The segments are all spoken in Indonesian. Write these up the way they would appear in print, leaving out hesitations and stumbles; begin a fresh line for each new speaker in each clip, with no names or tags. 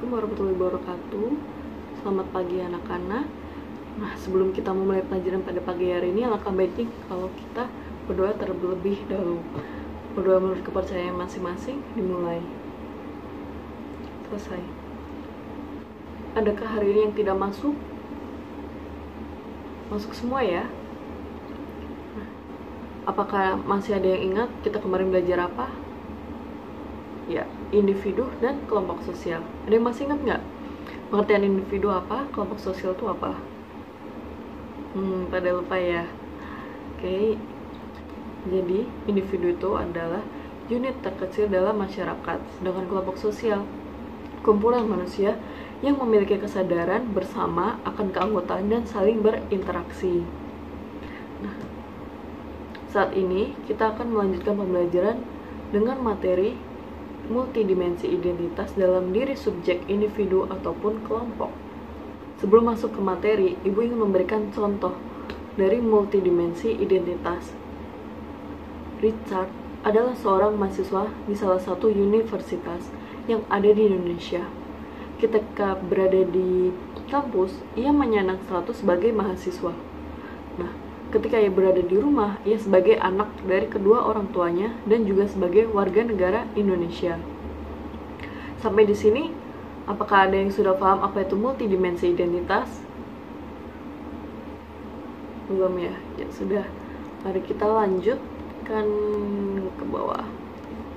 Assalamualaikum warahmatullahi wabarakatuh. Selamat pagi anak-anak. Nah, sebelum kita memulai pelajaran pada pagi hari ini, alangkah baiknya kalau kita berdoa terlebih dahulu. Berdoa menurut kepercayaan masing-masing, dimulai. Selesai. Adakah hari ini yang tidak masuk? Masuk semua ya. Nah, apakah masih ada yang ingat kita kemarin belajar apa? Ya, individu dan kelompok sosial. Ada yang masih ingat nggak? Pengertian individu apa? Kelompok sosial itu apa? Pada lupa ya. Oke. Jadi, individu itu adalah unit terkecil dalam masyarakat, sedangkan kelompok sosial kumpulan manusia yang memiliki kesadaran bersama akan keanggotaan dan saling berinteraksi. Nah, saat ini kita akan melanjutkan pembelajaran dengan materi multidimensi identitas dalam diri subjek, individu, ataupun kelompok. Sebelum masuk ke materi, Ibu ingin memberikan contoh dari multidimensi identitas. Richard adalah seorang mahasiswa di salah satu universitas yang ada di Indonesia. Ketika berada di kampus, ia menyandang status sebagai mahasiswa. Nah, ketika ia berada di rumah, ia sebagai anak dari kedua orang tuanya dan juga sebagai warga negara Indonesia. Sampai di sini, apakah ada yang sudah paham apa itu multidimensi identitas? Belum ya? Ya sudah. Mari kita lanjutkan ke bawah.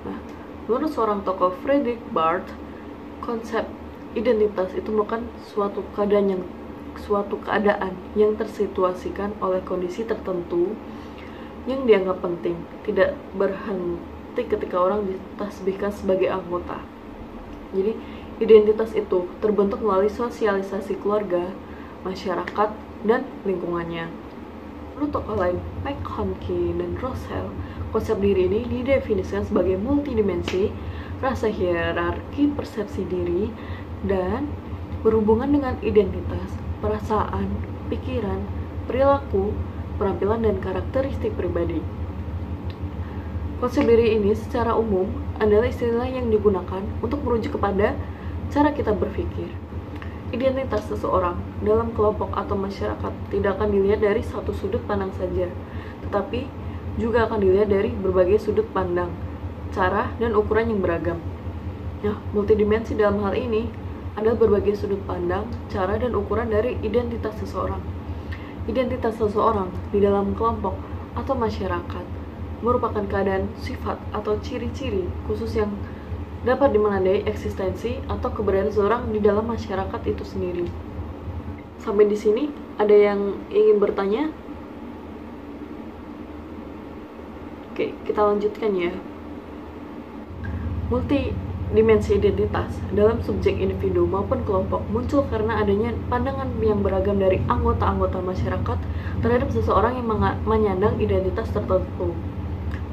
Nah, menurut seorang tokoh Friedrich Barth, konsep identitas itu merupakan suatu keadaan yang tersituasikan oleh kondisi tertentu yang dianggap penting, tidak berhenti ketika orang ditasbihkan sebagai anggota. Jadi, identitas itu terbentuk melalui sosialisasi keluarga, masyarakat, dan lingkungannya. Menurut tokoh lain, McConkie dan Russell, konsep diri ini didefinisikan sebagai multidimensi, rasa hierarki persepsi diri, dan berhubungan dengan identitas, perasaan, pikiran, perilaku, penampilan, dan karakteristik pribadi. Konsep diri ini secara umum adalah istilah yang digunakan untuk merujuk kepada cara kita berpikir. Identitas seseorang dalam kelompok atau masyarakat tidak akan dilihat dari satu sudut pandang saja, tetapi juga akan dilihat dari berbagai sudut pandang, cara, dan ukuran yang beragam. Nah, multidimensi dalam hal ini adalah berbagai sudut pandang, cara, dan ukuran dari identitas seseorang. Identitas seseorang di dalam kelompok atau masyarakat merupakan keadaan, sifat, atau ciri-ciri khusus yang dapat menandai eksistensi atau keberadaan seseorang di dalam masyarakat itu sendiri. Sampai di sini, ada yang ingin bertanya? Oke, kita lanjutkan ya. Multidimensi identitas dalam subjek individu maupun kelompok muncul karena adanya pandangan yang beragam dari anggota-anggota masyarakat terhadap seseorang yang menyandang identitas tertentu.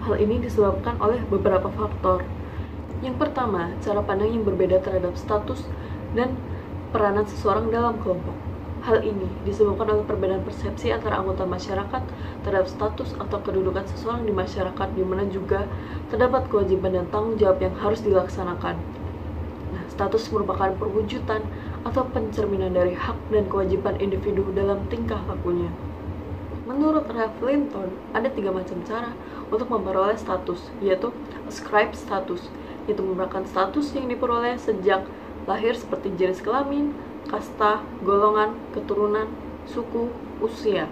Hal ini disebabkan oleh beberapa faktor. Yang pertama, cara pandang yang berbeda terhadap status dan peranan seseorang dalam kelompok. Hal ini disebabkan oleh perbedaan persepsi antara anggota masyarakat terhadap status atau kedudukan seseorang di masyarakat, di mana juga terdapat kewajiban dan tanggung jawab yang harus dilaksanakan. Nah, status merupakan perwujudan atau pencerminan dari hak dan kewajiban individu dalam tingkah lakunya. Menurut Ralph Linton, ada 3 macam cara untuk memperoleh status, yaitu ascribe status, yaitu merupakan status yang diperoleh sejak lahir seperti jenis kelamin, kasta, golongan, keturunan, suku, usia.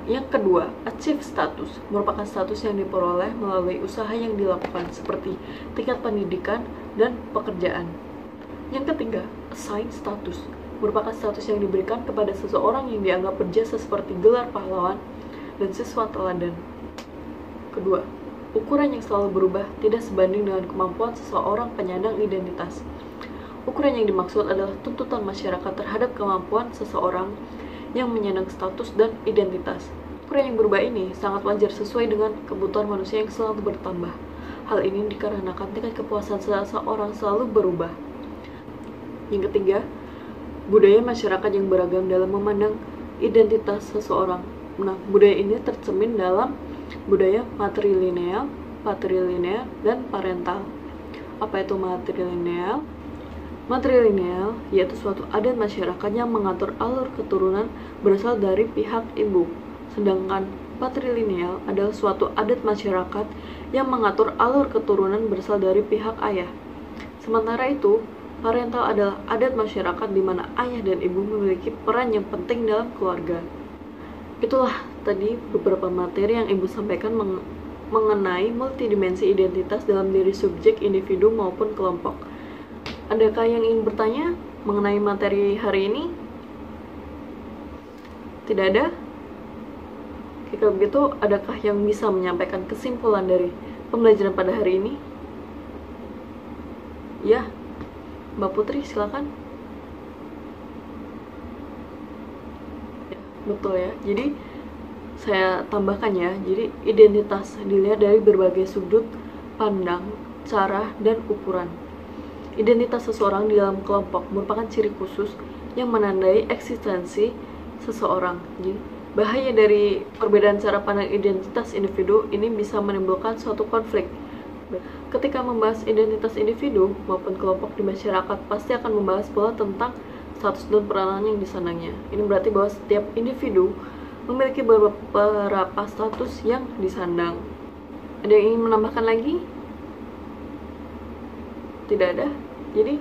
Yang kedua, achieve status, merupakan status yang diperoleh melalui usaha yang dilakukan seperti tingkat pendidikan dan pekerjaan. Yang ketiga, assign status, merupakan status yang diberikan kepada seseorang yang dianggap berjasa seperti gelar pahlawan dan siswa teladan. Kedua, ukuran yang selalu berubah tidak sebanding dengan kemampuan seseorang penyandang identitas. Ukuran yang dimaksud adalah tuntutan masyarakat terhadap kemampuan seseorang yang menyandang status dan identitas. Ukuran yang berubah ini sangat wajar sesuai dengan kebutuhan manusia yang selalu bertambah. Hal ini dikarenakan tingkat kepuasan seseorang selalu berubah. Yang ketiga, budaya masyarakat yang beragam dalam memandang identitas seseorang. Nah, budaya ini tercermin dalam budaya matrilineal, patrilineal, dan parental. Apa itu matrilineal? Matrilineal yaitu suatu adat masyarakat yang mengatur alur keturunan berasal dari pihak ibu, sedangkan patrilineal adalah suatu adat masyarakat yang mengatur alur keturunan berasal dari pihak ayah. Sementara itu, parental adalah adat masyarakat di mana ayah dan ibu memiliki peran yang penting dalam keluarga. Itulah tadi beberapa materi yang ibu sampaikan mengenai multidimensi identitas dalam diri subjek, individu, maupun kelompok. Adakah yang ingin bertanya mengenai materi hari ini? Tidak ada? Oke, kalau begitu, adakah yang bisa menyampaikan kesimpulan dari pembelajaran pada hari ini? Ya, Mbak Putri, silakan. Ya, betul ya. Jadi, saya tambahkan ya, jadi identitas dilihat dari berbagai sudut pandang, cara, dan ukuran. Identitas seseorang di dalam kelompok merupakan ciri khusus yang menandai eksistensi seseorang. Jadi, bahaya dari perbedaan cara pandang identitas individu ini bisa menimbulkan suatu konflik. Ketika membahas identitas individu maupun kelompok di masyarakat, pasti akan membahas pula tentang status dan peranan yang disandangnya. Ini berarti bahwa setiap individu memiliki beberapa status yang disandang. Ada yang ingin menambahkan lagi? Tidak ada? Jadi,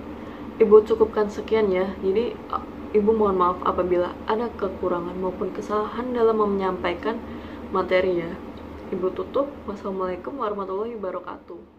ibu cukupkan sekian ya. Jadi, ibu mohon maaf apabila ada kekurangan maupun kesalahan dalam menyampaikan materi ya. Ibu tutup. Wassalamualaikum warahmatullahi wabarakatuh.